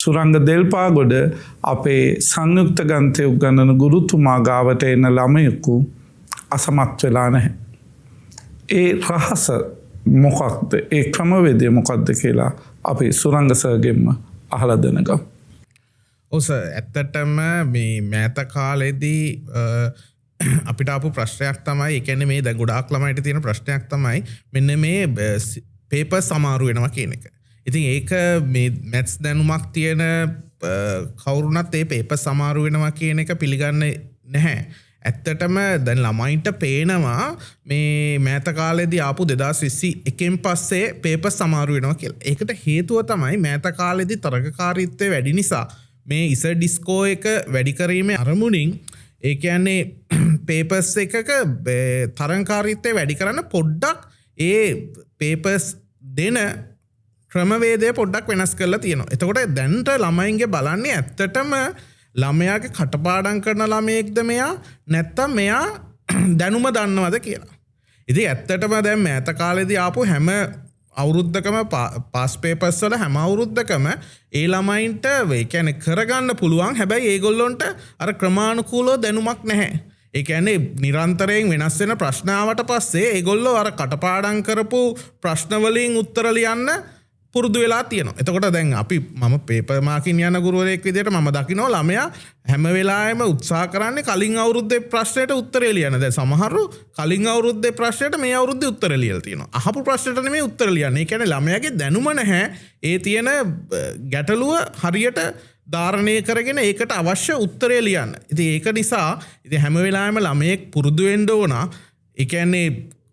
සුරංග දෙල්පාගොඩ අපේ සංයුක්ත ග්‍රන්ථය උගන්වන ගුරුතුමා ගාවට එන ළමයෙකු අසමත් වෙලා නැහැ. ඒ රහස මොකක්ද? ඒ ක්‍රමවේදය මොකක්ද කියලා අපි සුරංග සර්ගෙන්ම අහලා දැනගමු. ඔස ඇත්තටම මේ මෑත කාලෙදී අපිට ආපු ප්‍රශ්නයක් තමයි, ඒ කියන්නේ මේ දැන් ගොඩාක් ළමයිට තියෙන ප්‍රශ්නයක් තමයි මෙන්න මේ පේපර් සමාරු වෙනවා කියන එක. ඉතින් ඒක මේ මැත්ස් දැනුමක් තියෙන කවුරුනත් ඒ පේපර් සමාරු වෙනවා කියන එක පිළිගන්නේ නැහැ. ඇත්තටම දැන් ළමයින්ට පේනවා මේ මෑත කාලෙදී ආපු 2021න් පස්සේ පේපර් සමාරු වෙනවා කියලා. ඒකට හේතුව තමයි මෑත කාලෙදී තරගකාරීත්වය වැඩි නිසා මේ ඉසර් ඩිස්කෝ එක වැඩි කිරීමේ අරමුණින්, ඒ කියන්නේ පේපර්ස් එකක තරගකාරීත්වය වැඩි කරන්න පොඩ්ඩක් ඒ පේපර්ස් දෙන ක්‍රමවේදය පොඩ්ඩක් වෙනස් කරලා තියෙනවා. එතකොට දැන්ට ළමයින්ගේ බලන්නේ ඇත්තටම ළමයාගේ කටපාඩම් කරන ළමයෙක්ද මෙයා, නැත්තම් මෙයා දැනුම දන්නවද කියලා. ඉතින් ඇත්තටම දැන් මෑත කාලෙදී ආපු හැම අවුරුද්දකම පාස් පේපර්ස් වල හැම අවුරුද්දකම ඒ ළමයින්ට ඒ කියන්නේ කරගන්න පුළුවන්. හැබැයි ඒගොල්ලොන්ට අර ක්‍රමානුකූලව දැනුමක් නැහැ. ඒ කියන්නේ නිරන්තරයෙන් වෙනස් වෙන ප්‍රශ්න ආවට පස්සේ ඒගොල්ලෝ අර කටපාඩම් කරපු ප්‍රශ්න වලින් උත්තර ලියන්න පුරුදු වෙලා තියෙනවා. එතකොට දැන් මම පේපර් මාකින් යන ගුරුවරයෙක් විදිහට මම දකිනවා ළමයා හැම වෙලාවෙම උත්සාහ කරන්නේ කලින් අවුරුද්දේ ප්‍රශ්නෙට උත්තරේ ලියන්න. දැන් සමහරු කලින් අවුරුද්දේ ප්‍රශ්නෙට මේ අවුරුද්දේ උත්තරේ ලියලා තියෙනවා. අහපු ප්‍රශ්නෙට නෙමෙයි උත්තර ලියන්නේ. ඒ කියන්නේ ළමයාගේ දැනුම නැහැ. ඒ තියෙන ගැටලුව හරියට ධාරණය කරගෙන ඒකට අවශ්‍ය උත්තරේ ලියන්න. ඉතින් ඒක නිසා ඉතින් හැම වෙලාවෙම ළමයෙක් පුරුදු වෙන්න ඕන. ඒ කියන්නේ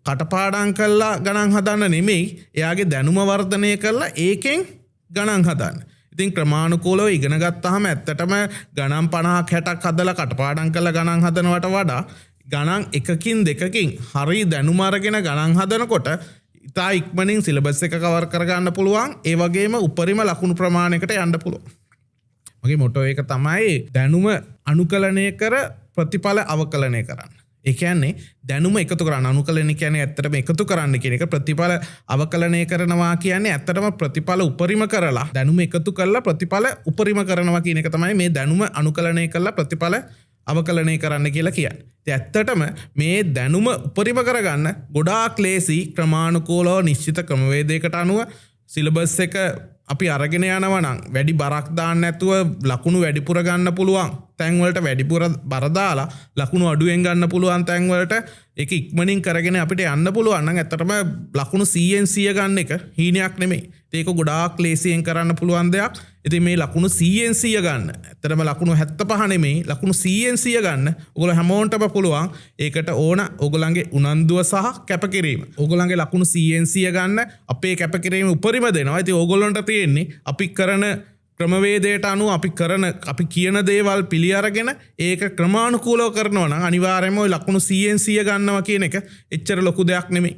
කටපාඩම් කළා ගණන් හදන්න නෙමෙයි, එයාගේ දැනුම වර්ධනය කරලා ඒකෙන් ගණන් හදන්න. ඉතින් ක්‍රමානුකූලව ඉගෙන ගත්තාම ඇත්තටම ගණන් 50ක් 60ක් හදලා කටපාඩම් කරලා ගණන් හදනවට වඩා ගණන් එකකින් දෙකකින් හරි දැනුම අරගෙන ගණන් හදනකොට ඉතා ඉක්මනින් සිලබස් එක කවර් කරගන්න පුළුවන්. ඒ වගේම උපරිම ලකුණු ප්‍රමාණයකට යන්න පුළුවන්. මගේ මොටෝ එක තමයි දැනුම අනුකලනය කර ප්‍රතිඵල අවකලනය කරන්න. ඒ කියන්නේ දැනුම එකතු කරන්න. අනුකලනය කියන්නේ ඇත්තටම එකතු කරන්න කියන එක. ප්‍රතිඵල අවකලනය කරනවා කියන්නේ ඇත්තටම ප්‍රතිඵල උපරිම කරලා දැනුම එකතු කරලා ප්‍රතිඵල උපරිම කරනවා කියන එක තමයි මේ දැනුම අනුකලනය කරලා ප්‍රතිඵල අවකලනය කරන්න කියලා කියන්නේ. ඉතින් ඇත්තටම මේ දැනුම උපරිම කරගන්න ගොඩාක් ලේසි ක්‍රමානුකූලව නිශ්චිත ක්‍රමවේදයකට අනුව සිලබස් එක අපි අරගෙන යනවා නම් වැඩි බරක් දාන්න නැතුව ලකුණු වැඩිපුර ගන්න පුළුවන් තැන්වලට වැඩිපුර බර දාලා ලකුණු අඩුවෙන් ගන්න පුළුවන් තැන්වලට ඒක ඉක්මනින් කරගෙන අපිට යන්න පුළුවන් නම් ඇත්තටම ලකුණු 100න් 100 ගන්න එක හීනයක් නෙමෙයි. ඒක ගොඩාක් ලේසියෙන් කරන්න පුළුවන් දෙයක්. ඉතින් මේ ලකුණු 100න් 100 ගන්න ඇත්තටම ලකුණු 75 නෙමෙයි ලකුණු 100න් 100 ගන්න ඔයගොල්ලෝ හැමෝටම පුළුවන්. ඒකට ඕන ඔයගොල්ලන්ගේ උනන්දුව සහ කැපකිරීම. ඔයගොල්ලන්ගේ ලකුණු 100න් 100 ගන්න අපේ කැපකිරීම උපරිම දෙනවා. ඉතින් ඔයගොල්ලන්ට තියෙන්නේ අපි කරන ක්‍රමවේදයට අනුව අපි කියන දේවල් පිළි අරගෙන ඒක ක්‍රමානුකූලව කරනවා නම් අනිවාර්යයෙන්ම ওই ලකුණු 100න් 100 ගන්නවා කියන එක එච්චර ලොකු දෙයක් නෙමෙයි.